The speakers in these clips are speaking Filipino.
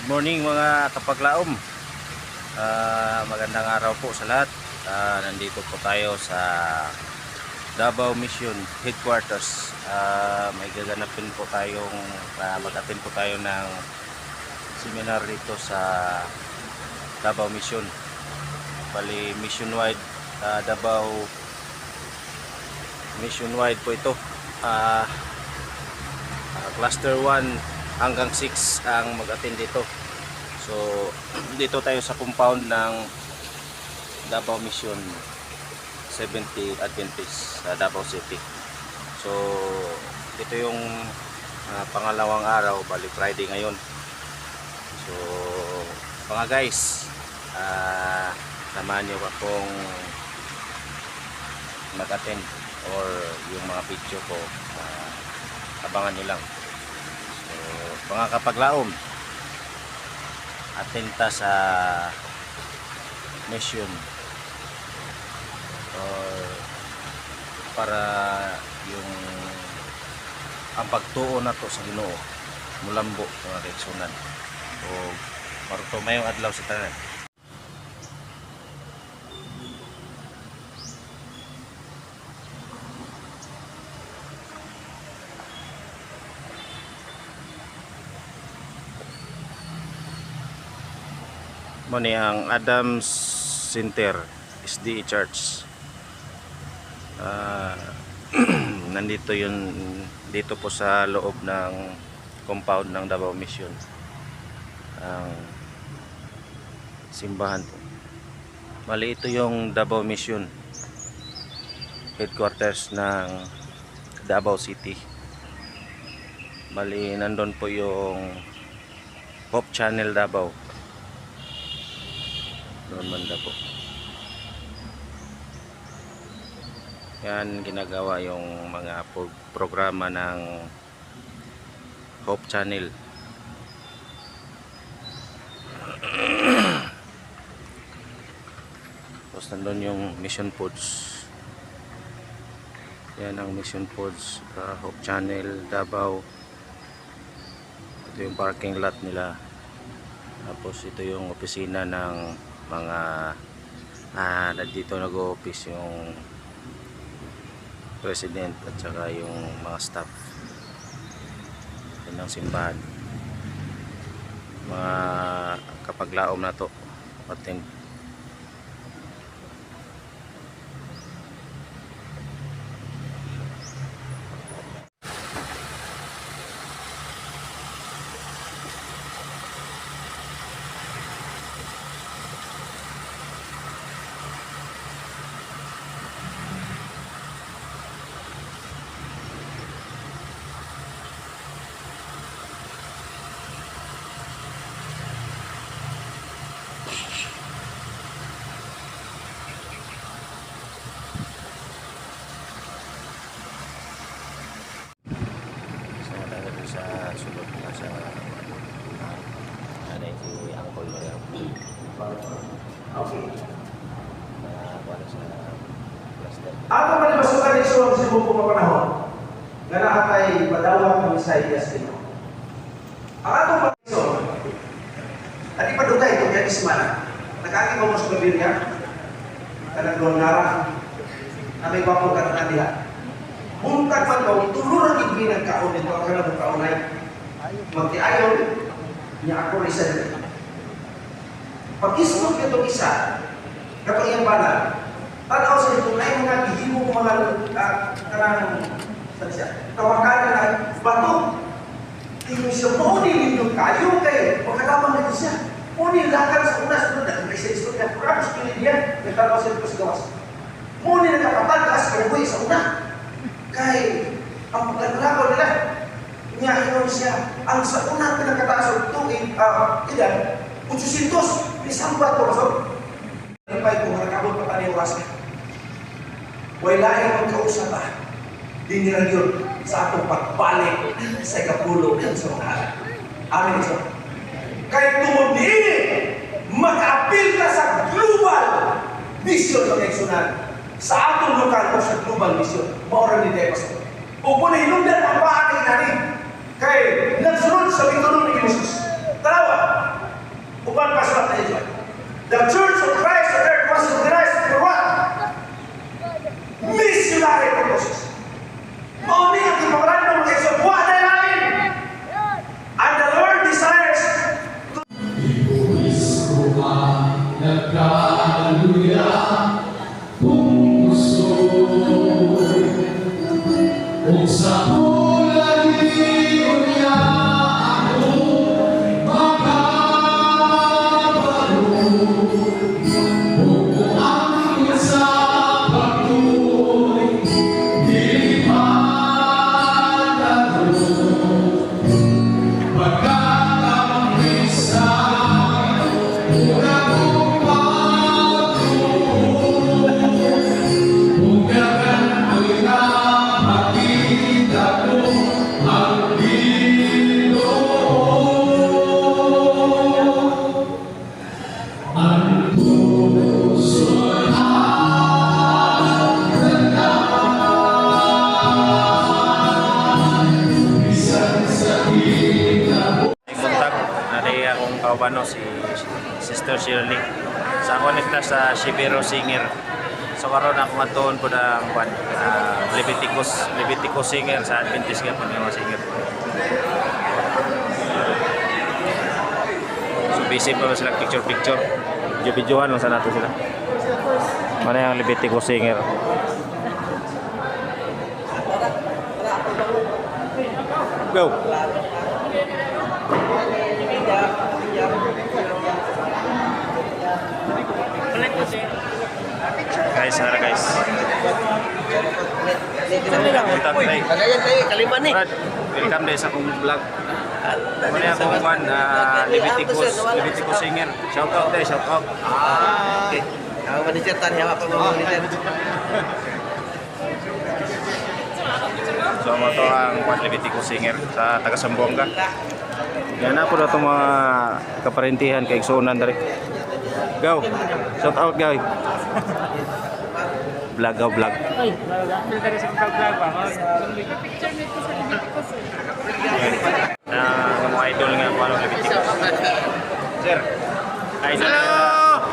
Good morning mga kapaglaom. Magandang araw po sa lahat. Nandito po tayo sa Davao Mission Headquarters. May gaganapin po tayong mag-attend po tayo ng seminar dito sa Davao Mission. Bali Missionwide, Davao Missionwide po ito. Cluster 1 hanggang 6 ang mag-attend dito. So dito tayo sa compound ng Davao Mission 70 Adventist sa Davao City. So ito yung pangalawang araw, bali Friday ngayon. So mga guys, samahan nyo akong mag-attend or yung mga video ko, abangan nyo lang. Mga kapaglaom, atenta sa mission or para yung ang pagtuo na to sa Ginoo mulambo mga reaksyonan o maruto mayong adlaw sa tanan. Muna ang Adams Center SDA Church. Nandito yun, dito po sa loob ng compound ng Davao Mission ang simbahan po. Mali ito yung Davao Mission headquarters ng Davao City. Mali nandun po yung Hope Channel Davao. Doon banda po. Yan ginagawa yung mga programa ng Hope Channel. Tapos nandun yung Mission Foods. Yan ang Mission Foods, Hope Channel Davao. Ito yung parking lot nila. Tapos ito yung opisina ng mga dito nag-o-office yung president at saka yung mga staff ng simbahan. Mga kapaglaom na to attend. Sa sulod na sa ano si Uncle mo lang. Okay. Para sa cluster. Ato man ni masukan ni sa buong panahon. Nga naatay padawat ng Isaias dito. Ang atong pagkison, at ipadugay ito kaya ismana. Nakakita mo sa Biblia, kanang doon nara, na may bapong katanan diha. Buntag man daw, tuluran yung pinagkaon nito ang kanang kaunay. Magtiayon, niya ako isa nito. Pag-ismot nito isa, kapag iyang banal, tanaw sa ito na yung mga gihimo mga kanang tawakanan na bato. Tingin siya, maunin ninyo kayo kayo, magkakaman nito siya. Maunin lakad sa unas, dahil may sa istorya, parang sa pinigyan, may tanaw sa ito sa gawas. Maunin nakapatagas, kaya sa una. Kay ang pagkakalakaw nila niya inon siya ang sa unang pinagkataas tuig ilan 800 isambat ko so ipay kung nakabot pa tayo oras wala yung magkausap din nila yun sa atong pagbalik sa ikapulo sa mga amin ito kay tungod niini mag-apil ka sa global mission ng eksonan sa atong lokal o sa global mission, maura ni Debas. O kung nahinundan ang paanay natin, kay nagsunod sa bitulong ni Jesus. Tarawa, The Church of Christ on earth was organized for what? Missionary purposes. Only ang memorandum of exodus na namin. And the Lord desires Nagkaluya kung gusto kung sa hulahin niya ako makabalo kung ang sa pagtuloy di matalo pagkakamisa mula Kontak nari akong kaubano si Sister Shirley sa konekta sa Shibero Singer. So karon ako matuon po ng Leviticus Singer sa Adventist nga po mga singer. So busy pa sila picture. Video-videohan lang sa nato sila. Mana yung Leviticus Singer. Go! Guys, nara guys. Kontak tayo. Kagayan tayo, kaliman ni. Brad, welcome din sa akong vlog. Muna akong one, Leviticus Singer. Shout out tayo, shout out. Okay. Ang manager tani hawa pa mo manager. So mo to ang one Leviticus Singer sa taga Sambuanga. Yan na po na itong mga kaparentihan kay Igsunan dari. Go! Shout out guys! Vlog. Mga idol nga po ano Leviticus. Sir,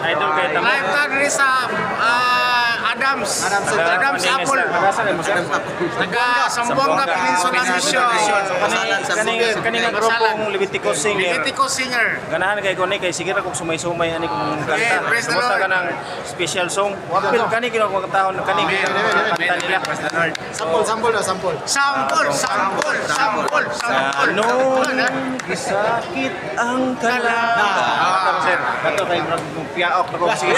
idol kayo tamo. Live tag rin sa Adams Apple. Taga Sambuanga Peninsula Mission. Kanina grupong Leviticus Singer. Leviticus Singer. Ganahan kay Kone kay sige ra kog sumay-sumay ani kung kanta. praise the Kumusta Lord. ka ng special song? Wapil kani kino ko katahon kani kanta nila. Sampol. Ano gisakit ang kalaban. Sir, kato kay piaok na ko sige.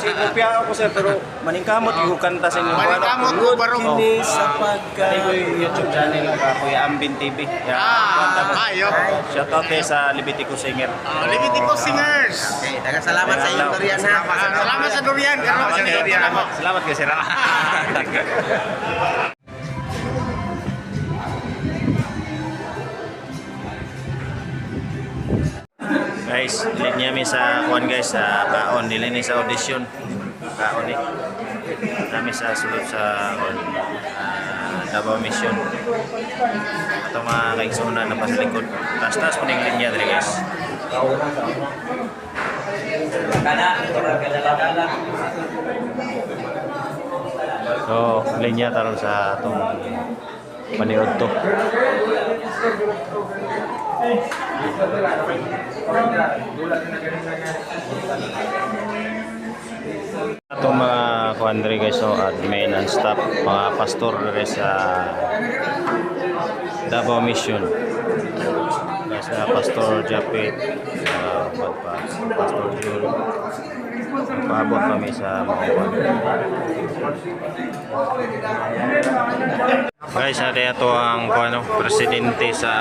Sige ko piaok ko sir pero maningkamot yung kanta sa inyo. Maningkamot ko, baro. Kini sa pagka YouTube channel ka Kuya Ambin TV. Ayop. Shout out kay sa Leviticus Singer. Leviticus Singers. Okay, dagang salamat sa inyo Dorian ha. Salamat sa Durian. Salamat kay Sir. Guys, dilit niya mi sa kuan guys sa kaon dili ni sa audition. Kaon ni. Nami sa sulod sa Davao Mission. Ato mga kaigsunan na pa sa likod. Tas po ning linya diri guys. So, linya taron sa atong paniod to. Itong mga kuandre guys, so admin and staff, mga pastor guys sa Davao Mission. Guys na Pastor Japit, Pastor Jul. Paabot kami sa mga guys, natin ito ang presidente sa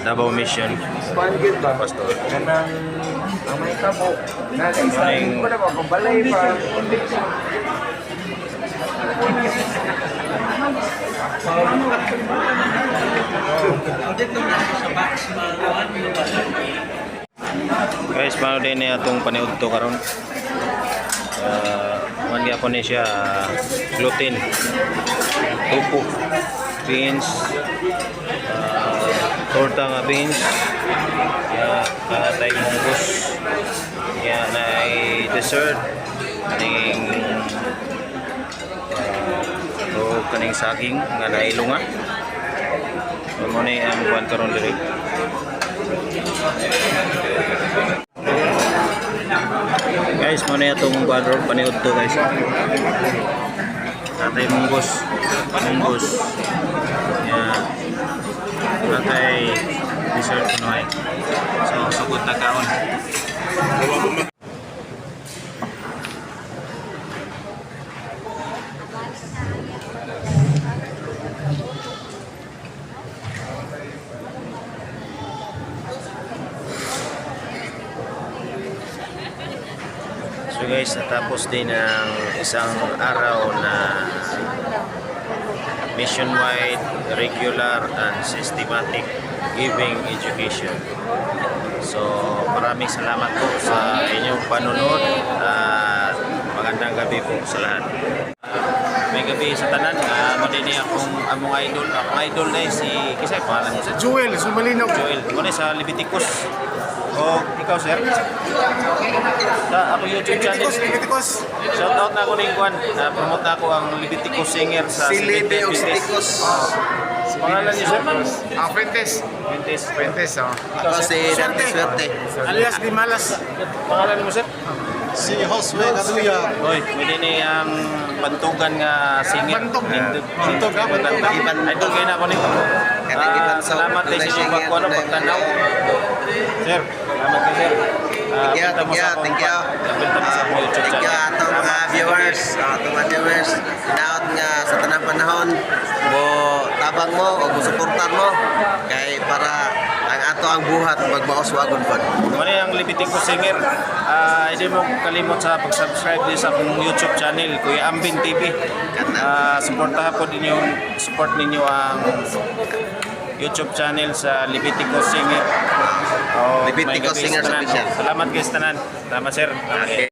Davao Mission. Pastor. Ang may tabo, nakaisang ko na mapabalay pa. Guys, paano din niya itong paniud to karon? Mandi ako ni siya gluten, tofu, beans, torta nga beans. Ya, tayo munggos. Ya, na dessert. Kaning kaning saging nga nailunga. Mo ni ang kuan karon diri. Guys, mo na itong quadro paniud to guys. Natay munggos. Ya. Natay dessert kuno ay. So sugod na kaon. So guys, natapos din ang isang araw na mission-wide, regular, and systematic giving education. So maraming salamat po sa inyong panunod at magandang gabi po sa lahat. May gabi sa tanan, madini akong idol. Akong idol na si Kisay, pangalan mo sa Joel, Sumalinaw. Joel. Muna sa Leviticus. O ikaw sir? Sa ako YouTube channel. Leviticus. Shout out na ako ng Juan. Promote na ako ang Leviticus singer sa Silipio Leviticus. Leviticus. Pangalan niyo sir? Fuentes. Fuentes, oh. Ako si Dante Swerte. Alias Di Malas. Pangalan mo sir? Si Josue Casuya. Hoy, pwede ni ang bantugan nga singer. Bantog. Bantog ha? Idol kayo na ako nito. Salamat din sa inyong pagkuhan ng pagtanaw. Sir, salamat kayo sir. Thank you. Nabinta mo sa akong YouTube Thank you channel. atong mga viewers. Hinaot nga sa tanang panahon mo tabang mo o musuportar mo kay para ang ato ang buhat magmaos wagon pod. Ano yung Leviticus singer? Hindi mo kalimot sa pag-subscribe din sa akong YouTube channel, Kuya Ambin TV. Supportahan po din yung support ninyo ang YouTube channel sa Leviticus singer. Leviticus may gabi Singers sa tanan. Official. Salamat guys tanan. Salamat sir. Okay.